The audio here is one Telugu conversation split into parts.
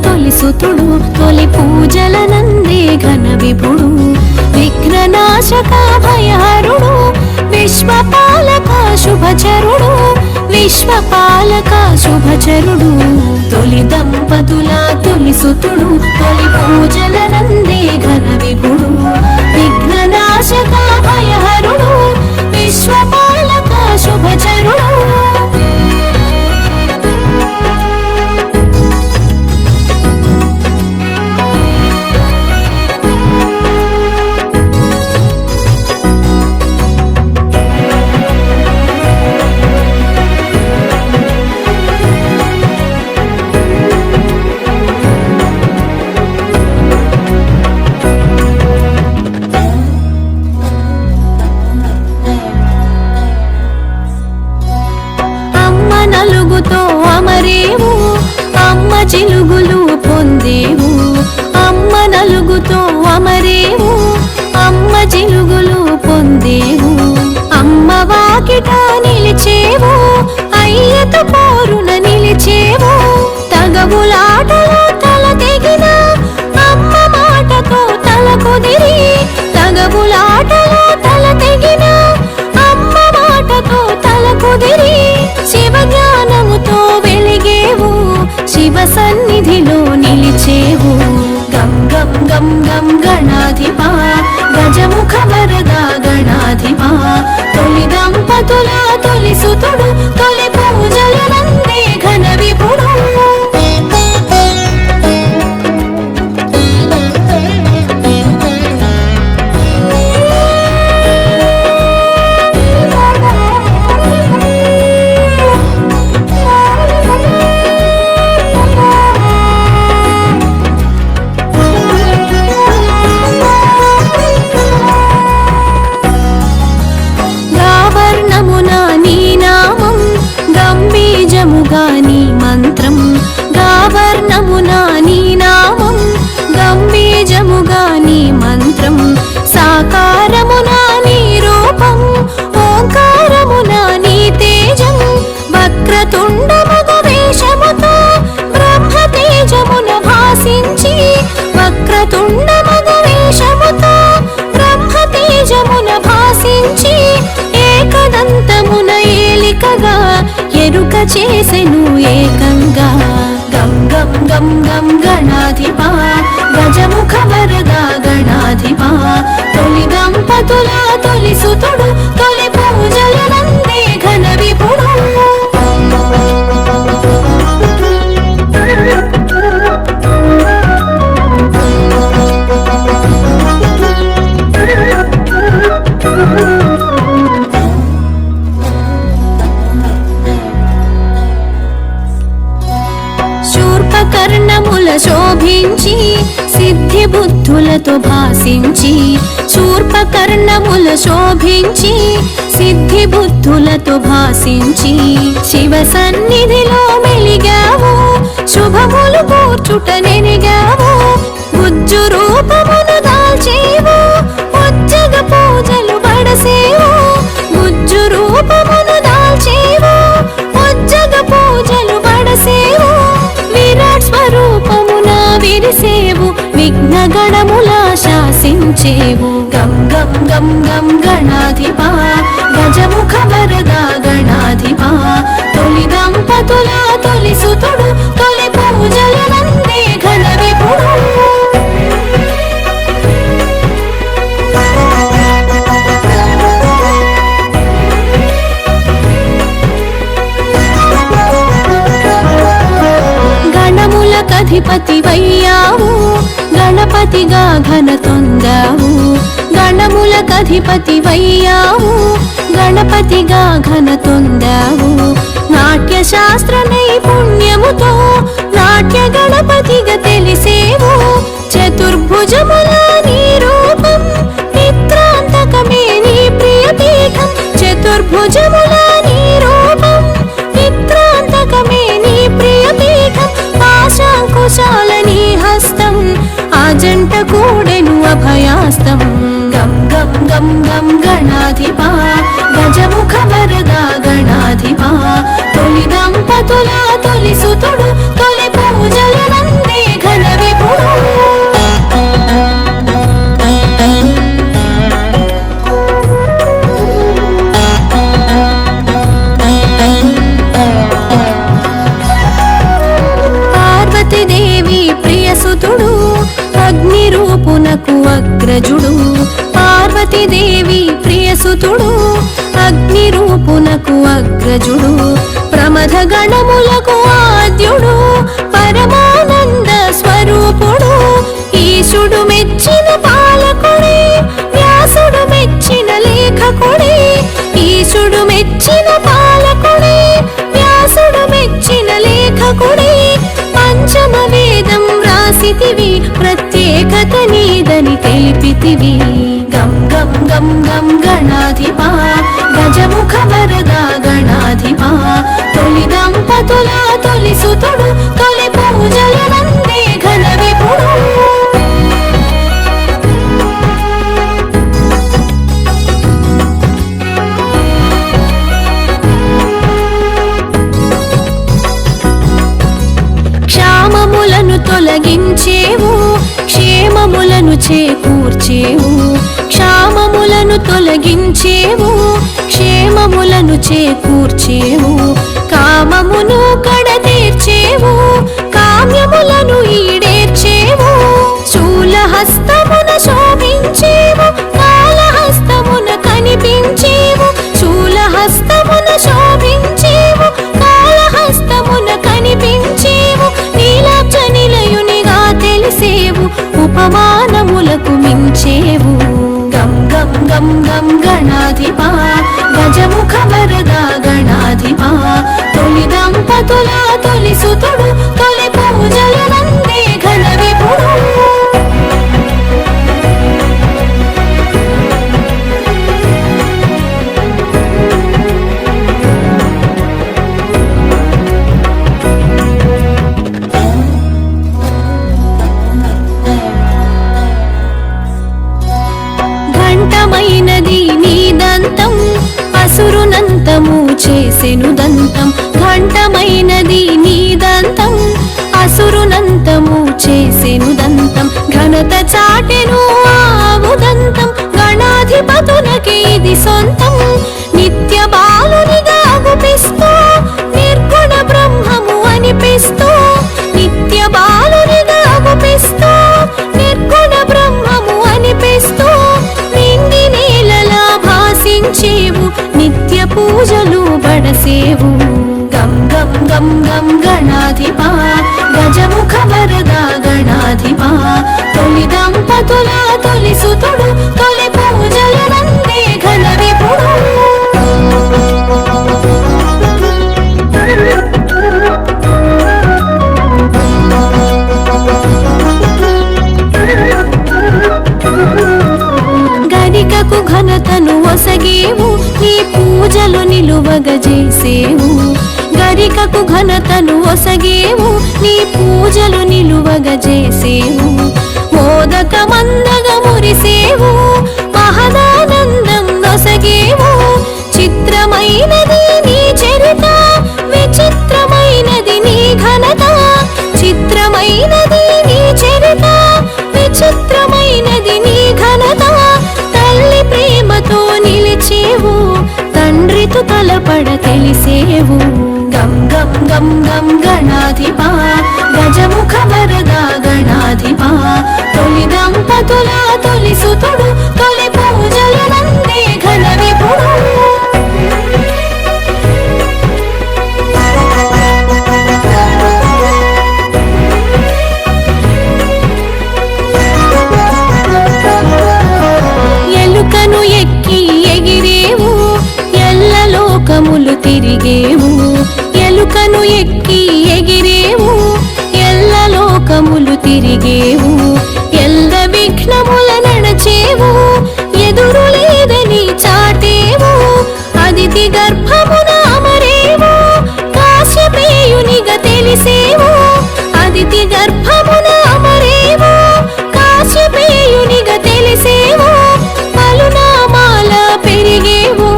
తొలి సుతుడు తొలి పూజల నందే ఘన విభుడు విఘ్ననాశక భయహరుడు విశ్వపాలక శుభచరుడు విశ్వపాలక శుభచరుడు తొలి దంపతుల తొలి సుతుడు తొలి పూజల నందే ఘన విభుడు విఘ్ననాశక భయహరుడు విశ్వపాలక శుభచరుడు అమరేవు అమ్మ చిలుగులు పొందేవు అమ్మ నలుగుతో అమరేవు అమ్మ చిలుగులు పొందేవు అమ్మ వాకిట నిలిచేవు అయ్యతో పోరున నిలిచేవు తగవులాటలో తల తెగిన అమ్మ మాటతో తల కుదిరి తగవులాటలో తల తెగిన అమ్మ మాటతో తల కుదిరి శివ జ్ఞానముతో వెలిగేవు శివ సన్నిధిలో నిలిచేవు గం గం గం గం గణాధిపా గజముఖ వరద గణాధిపా తొలి దంపతుల తొలి సుతుడు తొలి పూజల నందే ఘన విభుడు నీ మంత్రం గావర్ణమునా నీ నామం గంభీజముగా నీ మంత్రం సాకారమునా నీ రూపం ఓంకారమునా నీ తేజం వక్రతుండ మగ వేషముతో బ్రహ్మ తేజమున భాసించి వక్రతుండ మగ వేషముతో బ్రహ్మ తేజమున భాసించి ఏకదంతమున ఏలికగా ఎరుక చేసెను ఏకంగా గం గం గం గం గణాధిపా గజముఖ వరద గణాధిపా తొలి దంపతుల తొలి సుతుడు తొలి పూజల నందే ఘన విభుడు కర్ణముల శోభించి సిద్ధి బుద్ధులతో భాసించి శూర్పకర్ణముల శోభించి సిద్ధి బుద్ధులతో భాసించి శివ సన్నిధిలో మెలిగావు శుభములు కూర్చుట నెరిగావు ఉజ్జు రూపమును దాల్చేవు ఉజ్జగ పూజలు బడసేవు ఉజ్జు రూపమును దాల్చేవు ఉజ్జగ పూజలు బడసేవు విరాట్ స్వరూపమున విరిసేవు విఘ్న గణముల శాసించేవు గం గం గం గం గణాధిపా గజముఖ వరద గణాధిపా తొలి దంపతుల తొలి సుతుడు తొలి పూజల నందే ఘన విభుడు గణములకధిపతి వయ్యావు గణపతిగా ఘన తొందావు గణములకధిపతి వయ్యావు గణపతిగా ఘన తొందావు నాట్య శాస్త్ర నైపుణ్యముతో నాట్య గణపతిగా తెలిసేవు చతుర్భుజముల నీ రూపం మిత్రాంతకమే నీ ప్రియపీఠం చతుర్భుజముల నీ రూపం మిత్రాంతకమే నీ ప్రియపీఠం ఆశాంకుశాల నీ హస్తం ఆజంట కూడెను అభయాస్తం గం గం గం గం గణాధిపా గజముఖ వరదా గణాధిపా తొలి దంపతుల తొలి సుతుడు తొలి పూజల నందే ఘన విభుడు పార్వతీదేవి ప్రియసుతుడు అగ్ని రూపునకు అగ్రజుడు పార్వతీదేవి ప్రియసుతుడు అగ్ని రూపునకు అగ్రజుడు ప్రమథ గణములకు ఆద్యుడు పరమానంద స్వరూపుడు ఈశుడు మెచ్చిన పాలకుడే వ్యాసుడు మెచ్చిన లేఖకుడే ఈశుడు మెచ్చిన పాలకుడే వ్యాసుడు మెచ్చిన లేఖకుడే పంచమ వేదం రాసితివి ప్రత్యేకత నీదని తెలిపితివి గం గం గం గం గణాధిపా గజముఖ వరదా గణాధిపా తొలి దంపతుల తొలి సుతుడు తొలి పూజల నందే ఘన విభుడు క్షామములను తొలగించేవు క్షేమములను చేకూర్చేవు క్షామములను తొలగించేవు క్షేమములను చేకూర్చేవు కామమును కడతీర్చేవు కామ్యములను ఈడేర్చేవు శూలహస్తమున శోభించేవు కాళహస్తమున కనిపించేవు శూలహస్తమున శోభించేవు కాళహస్తమున కనిపించేవు నీలాబ్జ నిలయునిగా తెలిసేవు ఉపమానములకు మించేవు గం గం గం గం గణాధిపా గజముఖ వరదా గణాధిపా తొలి దంపతుల తొలి సుతుడు తొలి పూజల నందే ఘన విభుడు ఘంటమైనది నీ దంతం అసురునంతము చేసెను దంతం ఘంటమైనది నీ దంతం అసురునంతము చేసెను దంతం ఘనత చాటెను ఆవు దంతం గణాధిపతులకే ఇది సొంతం నిత్య బాలునిగా అగుపిస్తూ నిర్గుణ బ్రహ్మము అనిపిస్తూ నిత్య బాలునిగా అగుపిస్తూ నిర్గుణ బ్రహ్మము అనిపిస్తూ నింగి నేలలా భాసించేవు నిత్య పూజలు బడసేవు గం గం గం గం గణాధిపా గజముఖ వరదా గణాధిపా తొలి దంపతుల తొలి సుతుడు తొలి పూజల నందే ఘన విభుడు గరికకు ఘనతను ఒసగేవు నీ పూజలు నిలువగజేసేవు గరికకు ఘనతను ఒసగేవు నీ పూజలు నిలువగజేసేవు మోదక మందగ మురిసేవు మహదానందం నొసగేవు చిత్రమైనది నీ చరిత విచిత్రమైనది నీ ఘనత చిత్రమైనది నీ చరిత విచిత్రమైనది నీ ఘనత తల్లి ప్రేమతో నిలిచేవు తండ్రితో తలపడ తెలిసేవు గం గం గం గం గణాధిపా గజముఖ వరదా గణాధిపా తొలి దంపతుల తొలి సుతుడు తొలి పూజల నందే ఘన విభుడు ఎలుకను ఎక్కి ఎగిరేవు ఎల్ల లోకములు తిరిగేవు ఎలుకను ఎక్కి ఎగిరేవు తిరిగేవు ఎల్ల విఘ్నముల నడచేవు ఎదురు లేదని చాటేవు అదితి గర్భమున అమరేవు కాశ్యపేయునిగా తెలిసేవు అదితి గర్భమున అమరేవు కాశ్యపేయునిగా తెలిసేవు పలునామాల పెరిగేవు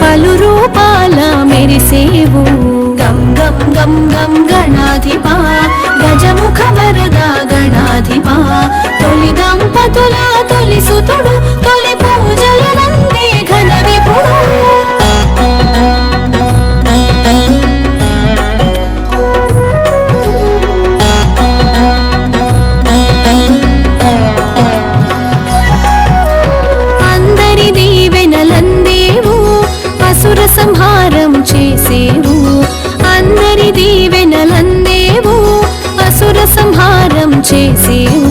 పలు రూపాల మెరిసేవు గం గం గం గం గణాధిపా గజముఖ వరద గణాధిపా తొలి దంపతుల తొలి సుతుడు తొలి పూజలు నందే ఘన విపుడు అందరి దీవెనలందేవు అసుర సంహారం చేసేవు అందరి దీవెనలందేవు అసుర సంహారం చేసేవు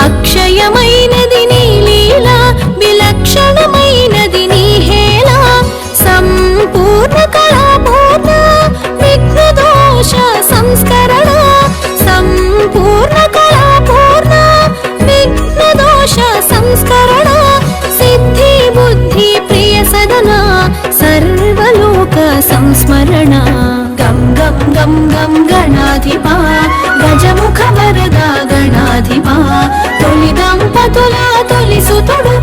అక్షయమైనది నీ లీల విలక్షణమైనది నీ హేళ సంపూర్ణ కళాపూర్ణ విఘ్న దోష సంస్కరణ సంపూర్ణ కళాపూర్ణ విఘ్న దోష సంస్కరణ సిద్ధి బుద్ధి ప్రియ సదన సర్వలోక సంస్మరణ గం గం గం గం గణాధిపా గజముఖ వరద గణాధిపా తొలి దంపతుల తొలి సుతుడు